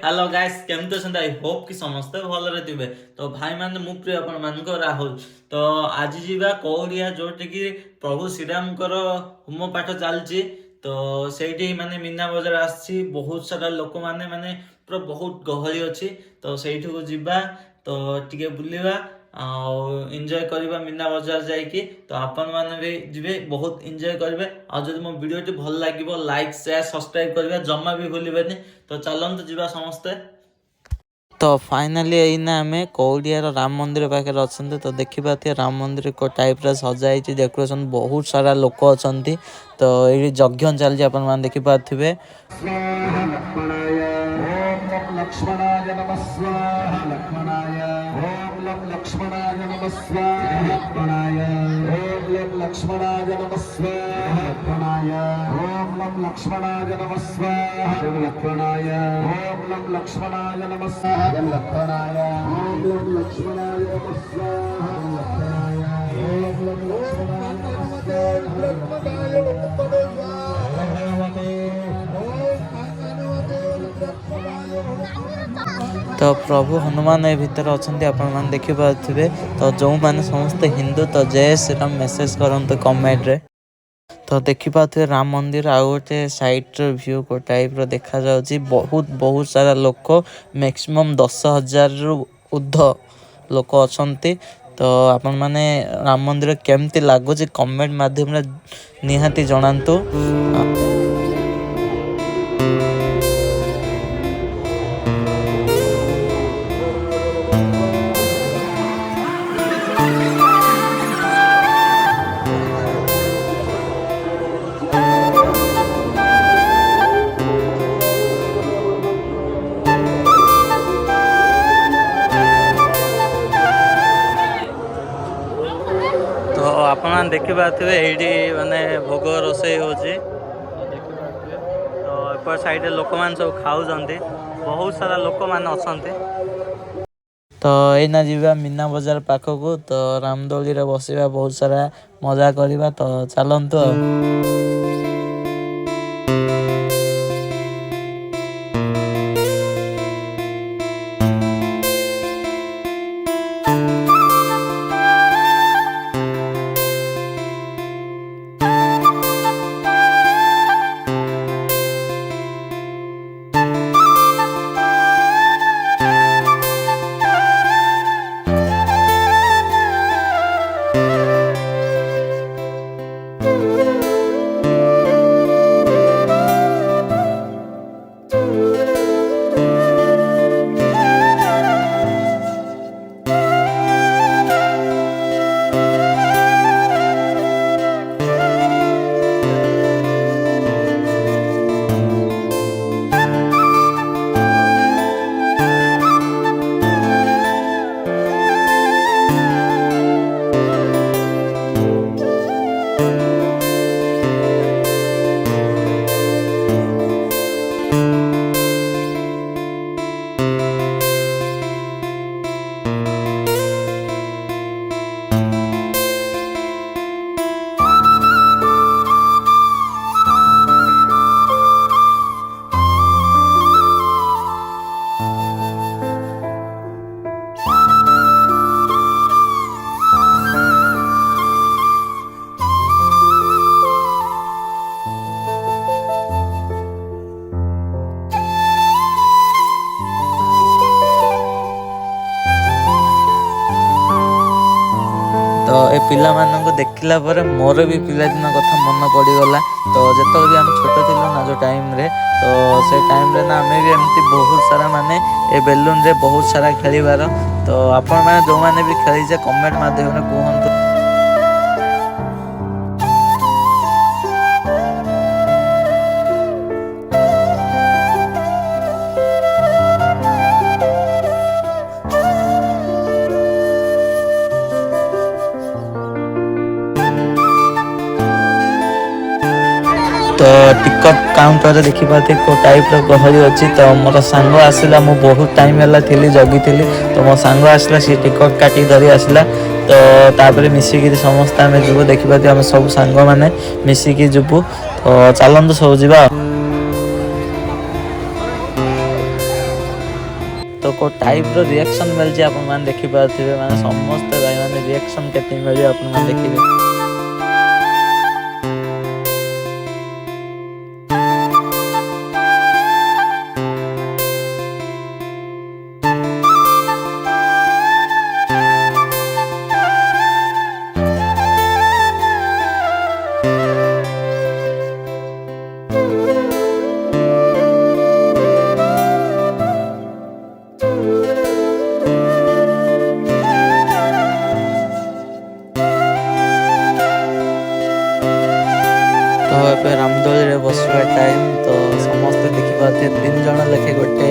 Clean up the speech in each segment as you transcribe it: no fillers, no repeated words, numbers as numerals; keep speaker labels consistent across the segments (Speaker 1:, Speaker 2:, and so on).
Speaker 1: Hello guys केमती अछंती I hope कि समस्ते भलरे थिबे। तो भाई माने मु प्रिय आपण मानको राहुल। तो आज जीवा कौड़िया जोटी कि प्रभु श्रीरामकर होम पाठ चलची। तो ସେଇଠି ମାନେ मीना बजार आसी बहुत सारा लोक माने पूरा बहुत गहली अच्छी। तो ସେଇଠିକୁ ଯିବା तो ଟିକେ ବୁଲିବା ଆଉ ଏନ୍ଜୟ କରିବା मीना बजार ଯାଇକି। तो ଆପଣ ମାନେ ବି ଯିବେ ବହୁତ ଏନ୍ଜୟ କରିବେ। ଆଉ ଯଦି ମୋ ଭିडिଓଟି ଭଲ ଲାଗିବ ଲାଇକ୍ ସେୟାର ସବସ୍କ୍ରାଇब କରିବା जमा भी भूलिବେନି। तो चलନ୍ତୁ ଯିବା ସମସ୍ତେ। तो फाइनाली एइना आमे कौड़ियार राम मंदिर पाखे अच्छे। तो देखिए राम मंदिर को टाइप सजाई डेकोरेशन बहुत सारा लोक अच्छा। तो ये यज्ञ चलती आप देखिपे।
Speaker 2: लक्ष्मणाय नमः स्वाहा लक्ष्मणाय ओम लम लक्ष्मणाय नमः स्वाहा लक्ष्मणाय ओम लम लक्ष्मणाय नमः स्वाहा लक्ष्मणाय ओम लम लक्ष्मणाय नमः स्वाहा लक्ष्मणाय ओम लम लक्ष्मणाय नमः स्वाहा लक्ष्मणाय ओम लम लक्ष्मणाय नमः स्वाहा लक्ष्मणाय ओम लम लक्ष्मणाय नमः स्वाहा लक्ष्मणाय
Speaker 1: तो प्रभु हनुमान ए भितर अच्छा आपण देखिपे। तो जो मैंने समस्ते हिंदू तो जय श्री राम मेसेज करते कमेंट रे। तो देखिपे राम मंदिर आउ गोटे साइड व्यू को टाइप देखा जाउची। बहुत बहुत सारा लोक मैक्सिमम 10,000 रु ऊर्ध्व लोक अच्छा। तो आपण माने राम मंदिर केमती लगुच कमेंट माध्यम निहाती जनातु। तो आप देखिपे ये माने भोग रोषे हो देखिपे। तो एपट साइड लोक मैंने सब खाऊ बहुत सारा लोक मैंने अच्छा। तो एना जीवा मीना बजार पाखक। तो रामदोली रे बसवा बहुत सारा मजा करवा। तो चलतु। तो ए पिला मानक देखला पर मोर भी पिलादिन कथा मन पड़गला। तो जिते भी आम छोट थी ना जो टाइम रे। तो से टाइम रे ना आम भी एमती बहुत सारा माने ए बेलून रे बहुत सारा खेलिबार। तो आपण माने जो माने भी खेलीचे कमेंट माध्यम रे कहंतु। तो टिकट काउंटर देखिपाते को टाइप रो गहली अच्छी। तो मोर सांग आसला मु बहुत टाइम है थी जगी थी। तो मो सांग आसला सी टिकट काटी धरी आसला। तो तापर मिसिकी समस्त आम जीव देखिपाते आम सब सांग मैंने मिसिकी जीवु। तो चलतु सब जीवा। को टाइप रो रिएक्शन मिल जे अपन मान देखि पाथिबे माने समस्त भाई माने रिएक्शन केते मिल अपन मान देखिबे। तो ଏବେ ରାମଦୋଳିରେ ବସିବା ଟାଇମ୍ ତ ସମସ୍ତେ ଦେଖିପାରୁଥିବେ 3 ଜଣ ଲେଖେ ଗୋଟେ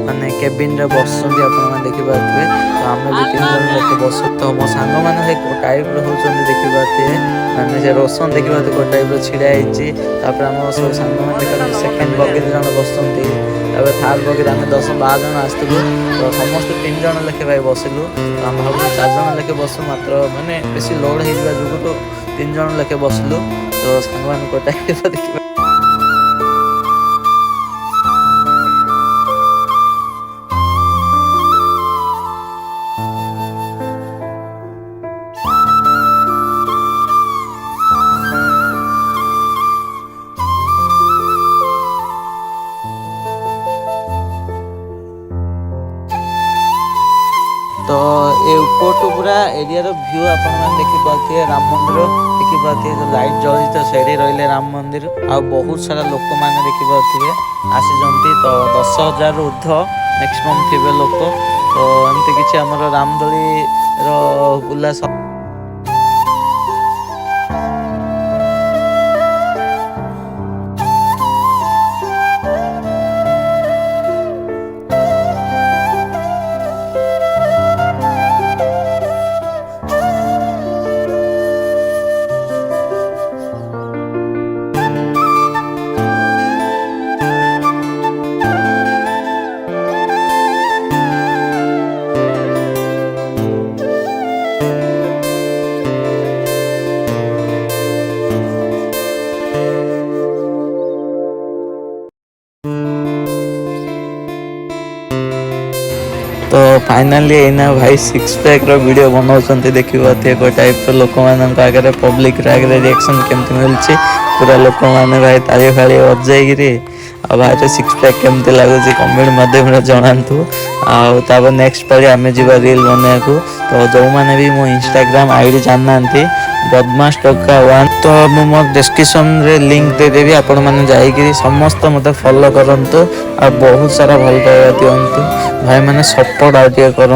Speaker 1: ମାନେ କେବିନ୍ରେ ବସୁଛନ୍ତି ଆପଣମାନେ ଦେଖିପାରୁଥିବେ। ତ ଆମେ ବି 3 ଜଣ ଲେଖେ ବସୁ। ତ ମୋ ସାଙ୍ଗମାନେ ଭାଇ କୋଉ ଟାଇପ୍ର ହେଉଛନ୍ତି ଦେଖିପାରୁଥିବେ ମାନେ ସେ ରୋଶନ ଦେଖିପାରୁଥିବେ କୋଉ ଟାଇପ୍ର ଛିଡ଼ା ହେଇଛି। ତାପରେ ଆମ ସବୁ ସାଙ୍ଗମାନେ ଦେଖିପାରୁଥିବେ ସେକେଣ୍ଡ ବଗିରେ ଜଣେ ବସୁଛନ୍ତି। ତାପରେ ଥାର୍ଡ ବଗିରେ ଆମେ 10-12 ଜଣ ଆସିଥିଲୁ। ତ ସମସ୍ତେ 3 ଜଣ ଲେଖେ ଭାଇ ବସିଲୁ। ତ ଆମେ ଭାବୁଛୁ 4 ଜଣ ଲେଖେ ବସୁ ମାତ୍ର ମାନେ ବେଶୀ ଲୋଡ଼ ହେଇଯିବା ଯୋଗୁଁ 3 ଜଣ ଲେଖେ ବସିଲୁ। ତ ସାଙ୍ଗମାନଙ୍କୁ ଟାଇପ୍ର ଦେଖିବା। तो ये ऊपर पूरा एरिया व्यू आपण मैंने देखिपे राम मंदिर देखिपे जो लाइट जली तो से रही राम मंदिर आ बहुत सारा लोक मैंने देखिपे आसी तो 10,000 ऊर्ध मैक्सिमम थे लोक तो एमती किसी आम रामदोली बुला तो फाइनाली एना भाई 6 पैक रो वीडियो बनाउछन्ते देखिबाते को टाइप रो लोक मानन आगे पब्लिक आगे रिएक्शन केमति मिलछि पूरा लोक माने भाई ताली फाली बजाई गिरी आ भाई तो 6 पैक केमति लागुछि कमेंट माध्यम रे जणांतु आ ताबे नेक्स्ट पारी आमे जिबा रील बने को तो जो माने भी मो इंस्टाग्राम आईडी जाननांती बदमाश टोका 1 तो मो डिस्क्रिप्शन रे लिंक दे देबी आपण माने जाई गिरी समस्त मते फॉलो करंतु आ बहुत सारा भल पाइबा दियंतु भाई मैंने सपोर्ट आउट कर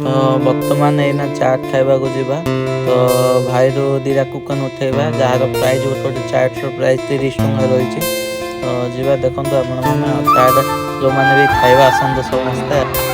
Speaker 1: तो बर्तमान एना चाट खाइबा को जीवा तो भाई रो दीरा कुकन उठेबा जार प्राइस गोटे चाट रो प्राइस 30 टंका रही तो जीवा देखंतु आपण माने चाट जो माने भी खाइबा आसंत समस्ते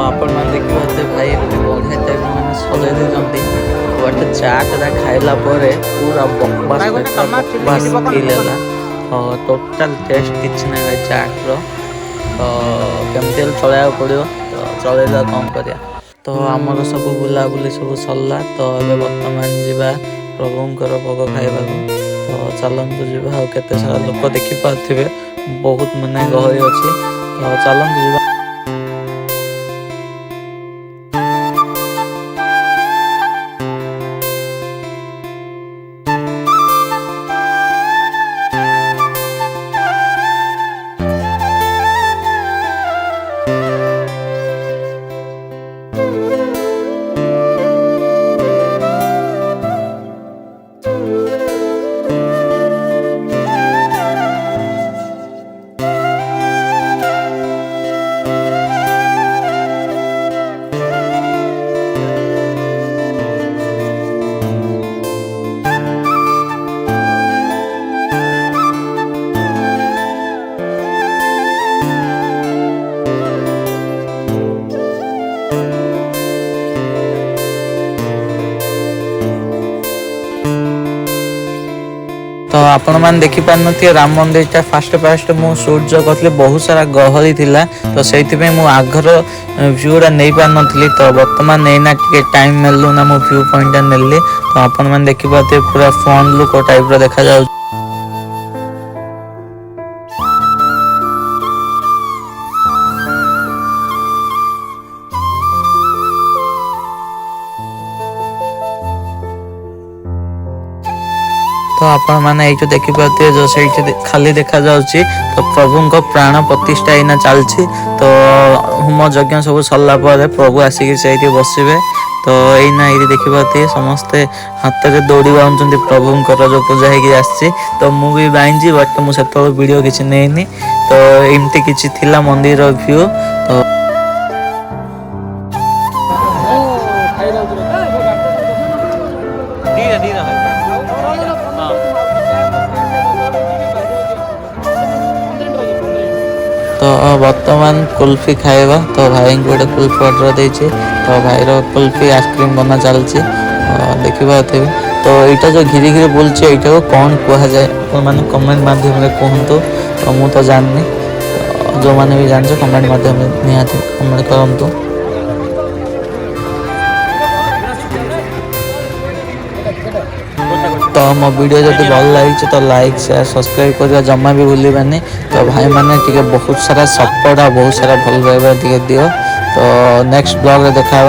Speaker 1: आपण मैंने देखिए भाई बढ़िया टाइप मैंने सजाई देते गोटे चाटा खाइला पूरा बकवास फील है टोटाल टेस्ट किसी ना चाट रमती चलवा पड़ो तो चलैला कौन कर तो आमर सब बुलाबुली सब सरला तो ये बर्तमान जावा प्रभुंर भोग खाइबा तो चलतु जा केते सारा लोक देखिपे बहुत मानने गहरी अच्छी तो चलतु जा तो आपण मैंने देखी पार थे राम मंदिर फास्ट मु शूट जो करते बहुत सारा गहरी थिला तो से आगर भ्यूटा नहीं पार नी तो बर्तमान एना टे टाइम मिलू ना मु व्यू पॉइंट नेली तो आपण मैंने देखी पारे पूरा फ्रंट लुक टाइप देखा जाऊ तो आपण मैंने ये देखी पारे जो से खाली देखा जाउची तो प्रभु को प्राण प्रतिष्ठा एना चलती तो होम यज्ञ सब सरला प्रभु आसिक से बसवे तो यही ये देखी पारे समस्ते हाथ में दौड़ी बांधुंट प्रभुंर जो पूजा हो तो मुझे बांधी बट मुझे वीडियो किसी नहीं तो एमती किसी थिला मंदिर व्यू तो तो बर्तमान कुल्फी खाइबा तो भाई को गोटे कुल्फी ऑर्डर देछि तो भाई रो कुल्फी आइसक्रीम बना चलछि देखिबा थे तो एटा जो घिरी घिरी बोलछि एटा को कौन कहा जाए तो माने कमेंट माध्यम रे कहंतु तो मु तो जाननी तो जो माने भी जानछ कमेंट माध्यम रे निहाती कमेंट करंतु तो मो वीडियो जब भल लगी तो लाइक शेयर सब्सक्राइब करवा जमा भी भूलबानी तो भाई मैंने टी बहुत सारा सपोर्ट आ बहुत सारा भल पाइबा दियो तो नेक्स्ट ब्लॉग रे देखा